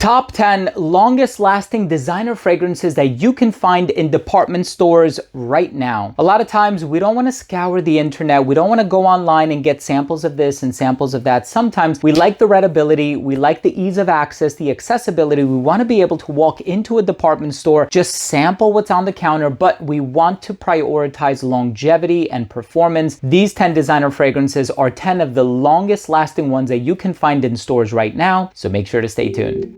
Top 10 longest lasting designer fragrances that you can find in department stores right now. A lot of times we don't want to scour the internet. We don't want to go online and get samples of this and samples of that. Sometimes we like the readability. We like the ease of access, the accessibility. We want to be able to walk into a department store, just sample what's on the counter, but we want to prioritize longevity and performance. These 10 designer fragrances are 10 of the longest lasting ones that you can find in stores right now. So make sure to stay tuned.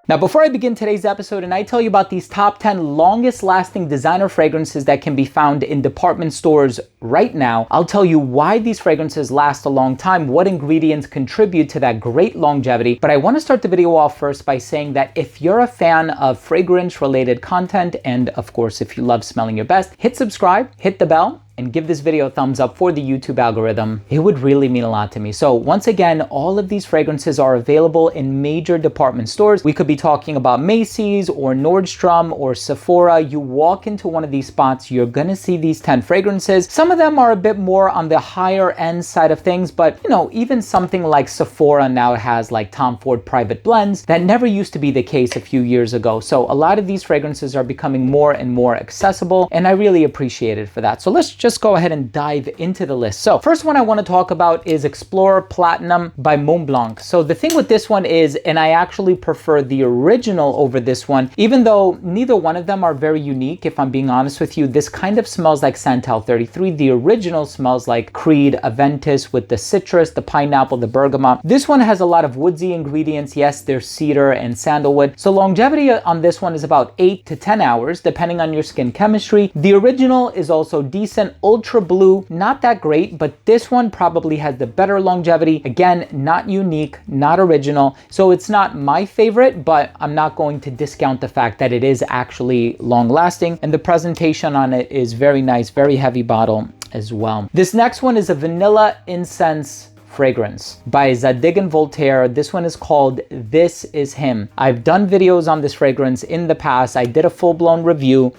Now, before I begin today's episode and I tell you about these top 10 longest lasting designer fragrances that can be found in department stores right now, I'll tell you why these fragrances last a long time, what ingredients contribute to that great longevity. But I want to start the video off first by saying that if you're a fan of fragrance related content, and of course, if you love smelling your best, hit subscribe, hit the bell, and give this video a thumbs up for the YouTube algorithm. It would really mean a lot to me. So once again, all of these fragrances are available in major department stores. We could be talking about Macy's or Nordstrom or Sephora. You walk into one of these spots, you're gonna see these 10 fragrances. Some of them are a bit more on the higher end side of things, but you know, even something like Sephora now has like Tom Ford private blends. That never used to be the case a few years ago. So a lot of these fragrances are becoming more and more accessible, and I really appreciate it for that. So let's just go ahead and dive into the list. So first one I want to talk about is Explorer Platinum by Blanc. So the thing with this one is, and I actually prefer the original over this one, even though neither one of them are very unique, if I'm being honest with you. This kind of smells like Santal 33. The original smells like Creed Aventus with the citrus, the pineapple, the bergamot. This one has a lot of woodsy ingredients. Yes, there's cedar and sandalwood. So longevity on this one is about 8 to 10 hours, depending on your skin chemistry. The original is also decent. Ultra Blue, not that great, but this one probably has the better longevity. Again, not unique, not original. So it's not my favorite, but I'm not going to discount the fact that it is actually long lasting. And the presentation on it is very nice, very heavy bottle as well. This next one is a vanilla incense fragrance by Zadig & Voltaire. This one is called This Is Him. I've done videos on this fragrance in the past. I did a full-blown review.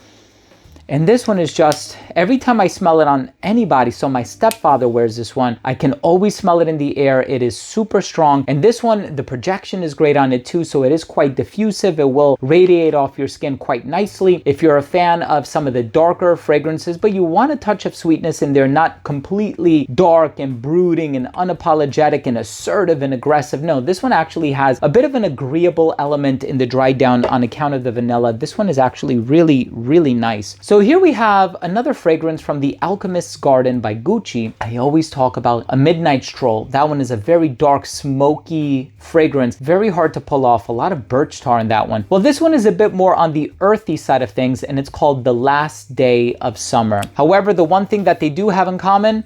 And this one is just, every time I smell it on anybody, so my stepfather wears this one, I can always smell it in the air. It is super strong. And this one, the projection is great on it too, so it is quite diffusive. It will radiate off your skin quite nicely. If you're a fan of some of the darker fragrances, but you want a touch of sweetness in there, not completely dark and brooding and unapologetic and assertive and aggressive. No, this one actually has a bit of an agreeable element in the dry down on account of the vanilla. This one is actually really, really nice. So here we have another fragrance from the Alchemists Garden by Gucci. I always talk about a midnight stroll. That one is a very dark, smoky fragrance. Very hard to pull off. A lot of birch tar in that one. Well, this one is a bit more on the earthy side of things, and it's called The Last Day of Summer. However, the one thing that they do have in common,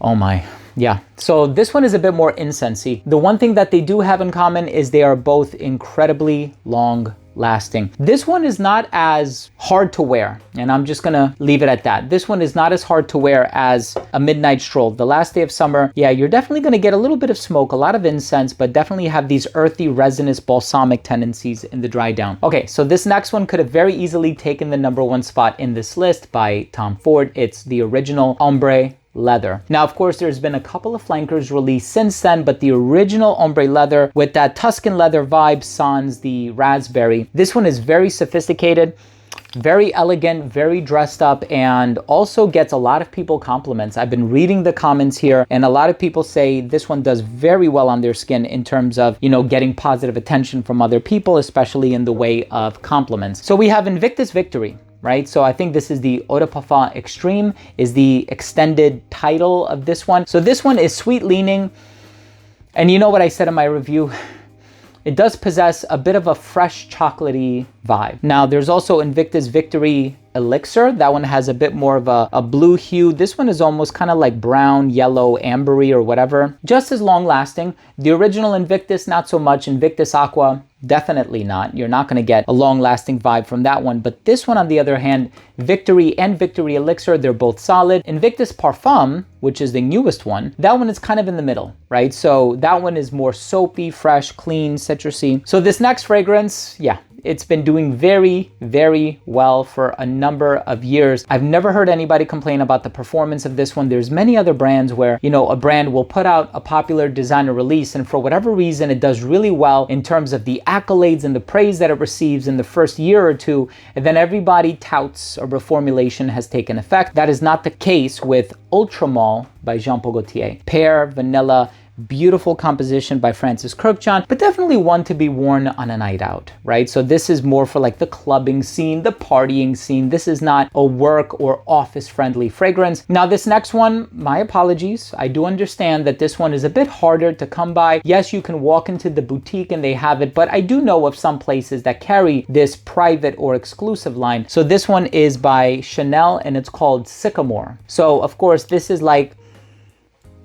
oh my, yeah. So this one is a bit more incensey. The one thing that they do have in common is they are both incredibly long lasting. This one is not as hard to wear, and I'm just gonna leave it at that. This one is not as hard to wear as a midnight stroll. The Last Day of Summer, yeah, you're definitely gonna get a little bit of smoke, a lot of incense, but definitely have these earthy, resinous, balsamic tendencies in the dry down. Okay, so this next one could have very easily taken the #1 spot in this list by Tom Ford. It's the original Ombre leather. Now, of course, there's been a couple of flankers released since then, but the original Ombre leather with that Tuscan leather vibe sans the raspberry. This one is very sophisticated, very elegant, very dressed up, and also gets a lot of people compliments. I've been reading the comments here, and a lot of people say this one does very well on their skin in terms of, you know, getting positive attention from other people, especially in the way of compliments. So we have Invictus Victory. Right? So I think this is the Eau de Parfum Extreme is the extended title of this one. So this one is sweet leaning. And you know what I said in my review? It does possess a bit of a fresh chocolatey vibe. Now there's also Invictus Victory Elixir. That one has a bit more of a blue hue. This one is almost kind of like brown, yellow, ambery or whatever. Just as long lasting. The original Invictus, not so much. Invictus Aqua, definitely not. You're not going to get a long lasting vibe from that one. But this one, on the other hand, Victory and Victory Elixir, they're both solid. Invictus Parfum, which is the newest one, that one is kind of in the middle, right? So that one is more soapy, fresh, clean, citrusy. So this next fragrance, yeah, It's been doing very, very well for a number of years. I've never heard anybody complain about the performance of this one. There's many other brands where, you know, a brand will put out a popular designer release, and for whatever reason, it does really well in terms of the accolades and the praise that it receives in the first year or two, and then everybody touts a reformulation has taken effect. That is not the case with Ultramall by Jean Paul Gaultier. Pear, vanilla, beautiful composition by Francis Kirkjohn, but definitely one to be worn on a night out, right? So this is more for like the clubbing scene, the partying scene. This is not a work or office friendly fragrance. Now this next one, my apologies. I do understand that this one is a bit harder to come by. Yes, you can walk into the boutique and they have it, but I do know of some places that carry this private or exclusive line. So this one is by Chanel and it's called Sycamore. So of course this is like,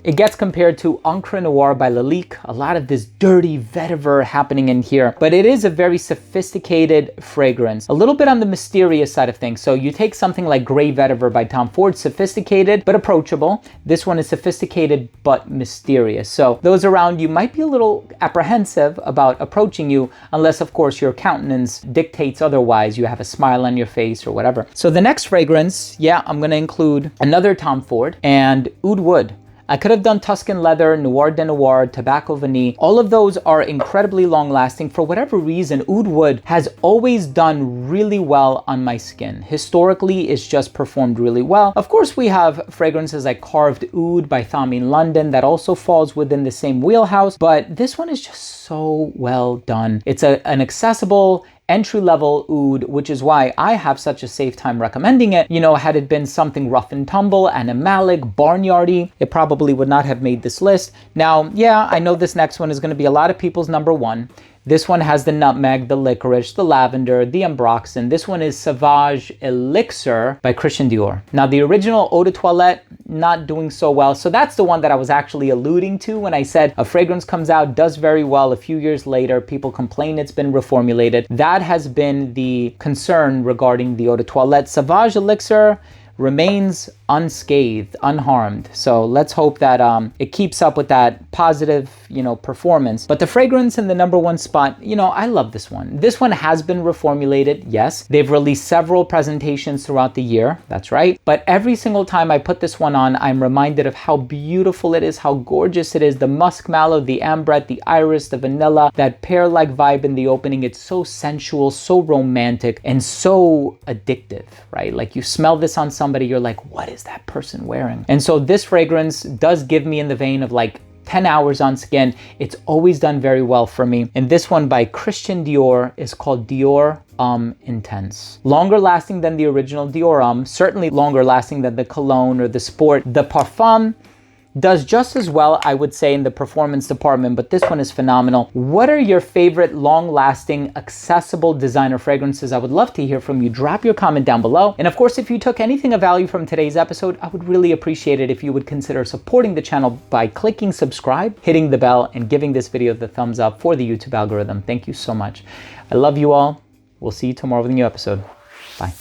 it gets compared to Encre Noire by Lalique. A lot of this dirty vetiver happening in here, but it is a very sophisticated fragrance. A little bit on the mysterious side of things. So you take something like Grey Vetiver by Tom Ford, sophisticated but approachable. This one is sophisticated but mysterious. So those around you might be a little apprehensive about approaching you, unless of course your countenance dictates otherwise. You have a smile on your face or whatever. So the next fragrance, yeah, I'm gonna include another Tom Ford and Oud Wood. I could have done Tuscan Leather, Noir de Noir, Tobacco Vanille. All of those are incredibly long lasting. For whatever reason, Oud Wood has always done really well on my skin. Historically, it's just performed really well. Of course, we have fragrances like Carved Oud by Thami London that also falls within the same wheelhouse, but this one is just so well done. It's an accessible, entry-level oud, which is why I have such a safe time recommending it. You know, had it been something rough and tumble, animalic, barnyardy, it probably would not have made this list. Now, yeah, I know this next one is going to be a lot of people's number one. This one has the nutmeg, the licorice, the lavender, the ambroxan. This one is Sauvage Elixir by Christian Dior. Now, the original Eau de Toilette, not doing so well. So that's the one that I was actually alluding to when I said a fragrance comes out, does very well. A few years later, people complain it's been reformulated. That has been the concern regarding the Eau de Toilette. Sauvage Elixir remains unscathed, unharmed. So let's hope that it keeps up with that positive, you know, performance. But the fragrance in the number one spot, you know, I love this one. This one has been reformulated, yes. They've released several presentations throughout the year, that's right. But every single time I put this one on, I'm reminded of how beautiful it is, how gorgeous it is. The musk mallow, the ambrette, the iris, the vanilla, that pear-like vibe in the opening. It's so sensual, so romantic, and so addictive, right? Like you smell this on somebody, you're like, what is that person wearing? And so this fragrance does give me in the vein of like 10 hours on skin. It's always done very well for me. And this one by Christian Dior is called Dior Intense. Longer lasting than the original Dior certainly longer lasting than the Cologne or the Sport. The Parfum does just as well, I would say, in the performance department, but this one is phenomenal. What are your favorite long-lasting, accessible designer fragrances? I would love to hear from you. Drop your comment down below. And of course, if you took anything of value from today's episode, I would really appreciate it if you would consider supporting the channel by clicking subscribe, hitting the bell, and giving this video the thumbs up for the YouTube algorithm. Thank you so much. I love you all. We'll see you tomorrow with a new episode. Bye.